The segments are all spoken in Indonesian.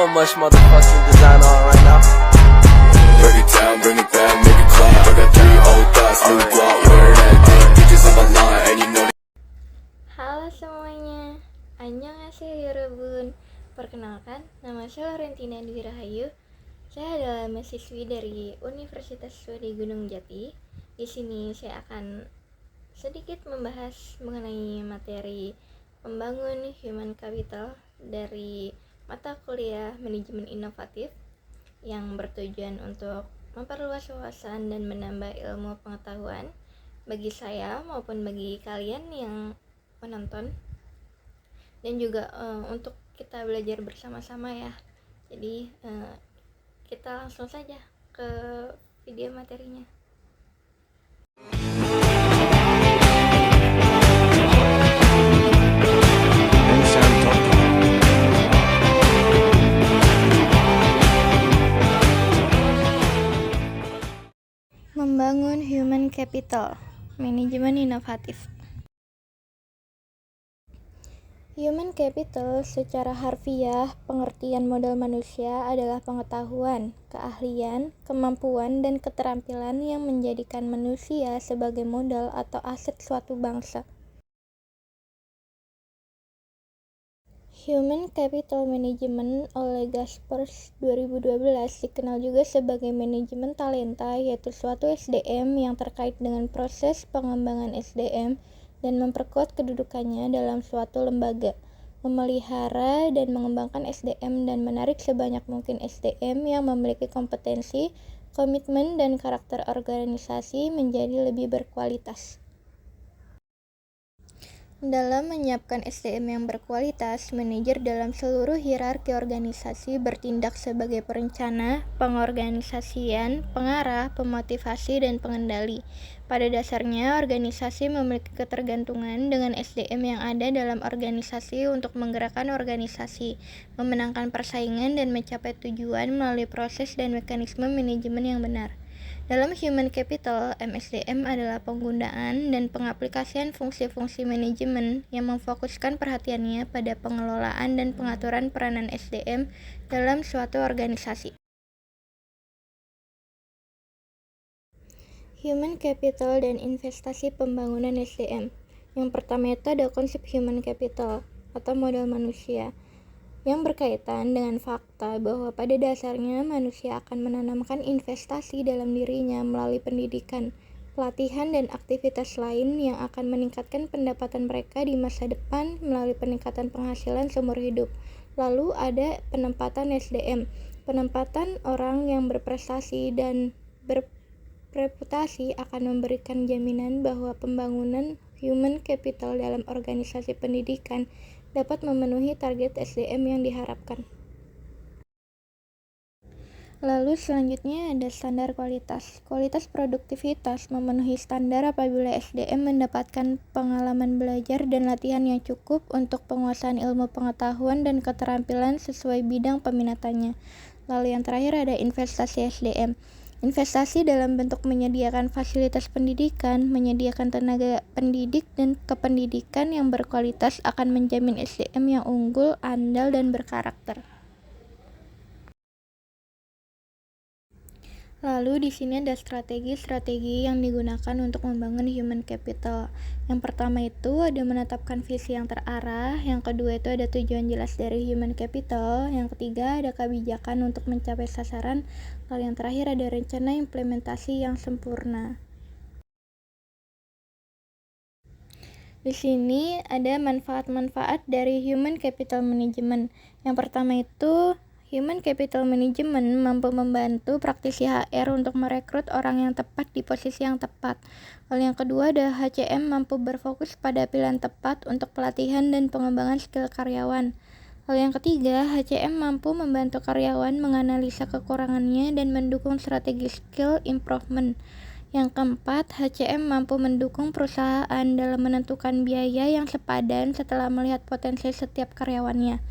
so much motherfucking design on right now. Break it down, bring it back, make it clap. I got 3 old thoughts, new guap, wear that dick. Bitches on my line, and you know. Halo semuanya, annyeonghaseyo yorobun. Perkenalkan, nama saya Laurentina Dwi Rahayu. Saya adalah mahasiswi dari Universitas Swadi Gunung Jati. Di sini saya akan sedikit membahas mengenai materi membangun human capital dari mata kuliah manajemen inovatif yang bertujuan untuk memperluas wawasan dan menambah ilmu pengetahuan bagi saya maupun bagi kalian yang menonton, dan juga untuk kita belajar bersama-sama ya. Jadi kita langsung saja ke video materinya. Membangun human capital, manajemen inovatif. Human capital secara harfiah, pengertian modal manusia adalah pengetahuan, keahlian, kemampuan, dan keterampilan yang menjadikan manusia sebagai modal atau aset suatu bangsa. Human Capital Management oleh Gaspers 2012 dikenal juga sebagai manajemen talenta, yaitu suatu SDM yang terkait dengan proses pengembangan SDM dan memperkuat kedudukannya dalam suatu lembaga, memelihara dan mengembangkan SDM dan menarik sebanyak mungkin SDM yang memiliki kompetensi, komitmen, dan karakter organisasi menjadi lebih berkualitas. Dalam menyiapkan SDM yang berkualitas, manajer dalam seluruh hierarki organisasi bertindak sebagai perencana, pengorganisasian, pengarah, pemotivasi, dan pengendali. Pada dasarnya, organisasi memiliki ketergantungan dengan SDM yang ada dalam organisasi untuk menggerakkan organisasi, memenangkan persaingan, dan mencapai tujuan melalui proses dan mekanisme manajemen yang benar. Dalam human capital, MSDM adalah penggunaan dan pengaplikasian fungsi-fungsi manajemen yang memfokuskan perhatiannya pada pengelolaan dan pengaturan peranan SDM dalam suatu organisasi. Human capital dan investasi pembangunan SDM. Yang pertama itu ada konsep human capital atau modal manusia, yang berkaitan dengan fakta bahwa pada dasarnya manusia akan menanamkan investasi dalam dirinya melalui pendidikan, pelatihan, dan aktivitas lain yang akan meningkatkan pendapatan mereka di masa depan melalui peningkatan penghasilan seumur hidup. Lalu ada penempatan SDM, penempatan orang yang berprestasi dan berreputasi akan memberikan jaminan bahwa pembangunan human capital dalam organisasi pendidikan dapat memenuhi target SDM yang diharapkan. Lalu selanjutnya ada standar kualitas. Kualitas produktivitas memenuhi standar apabila SDM mendapatkan pengalaman belajar dan latihan yang cukup untuk penguasaan ilmu pengetahuan dan keterampilan sesuai bidang peminatannya. Lalu yang terakhir ada investasi SDM. Investasi dalam bentuk menyediakan fasilitas pendidikan, menyediakan tenaga pendidik, dan kependidikan yang berkualitas akan menjamin SDM yang unggul, andal, dan berkarakter. Lalu di sini ada strategi-strategi yang digunakan untuk membangun human capital. Yang pertama itu ada menetapkan visi yang terarah, yang kedua itu ada tujuan jelas dari human capital, yang ketiga ada kebijakan untuk mencapai sasaran, lalu yang terakhir ada rencana implementasi yang sempurna. Di sini ada manfaat-manfaat dari human capital management. Yang pertama itu Human Capital Management mampu membantu praktisi HR untuk merekrut orang yang tepat di posisi yang tepat. Lalu yang kedua ada HCM mampu berfokus pada pilihan tepat untuk pelatihan dan pengembangan skill karyawan. Lalu yang ketiga, HCM mampu membantu karyawan menganalisa kekurangannya dan mendukung strategi skill improvement. Yang keempat, HCM mampu mendukung perusahaan dalam menentukan biaya yang sepadan setelah melihat potensi setiap karyawannya.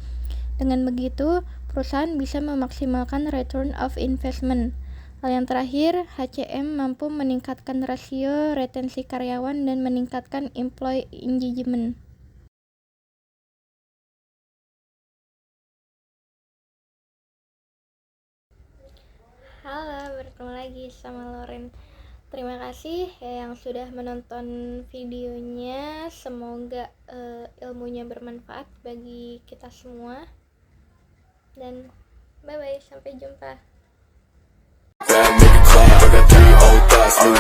Dengan begitu, perusahaan bisa memaksimalkan return of investment. Hal yang terakhir, HCM mampu meningkatkan rasio retensi karyawan dan meningkatkan employee engagement. Halo, bertemu lagi sama Loren. Terima kasih ya yang sudah menonton videonya. Semoga ilmunya bermanfaat bagi kita semua. Dan bye-bye, sampai jumpa. Bad, make it clap. I got 3 old thoughts, new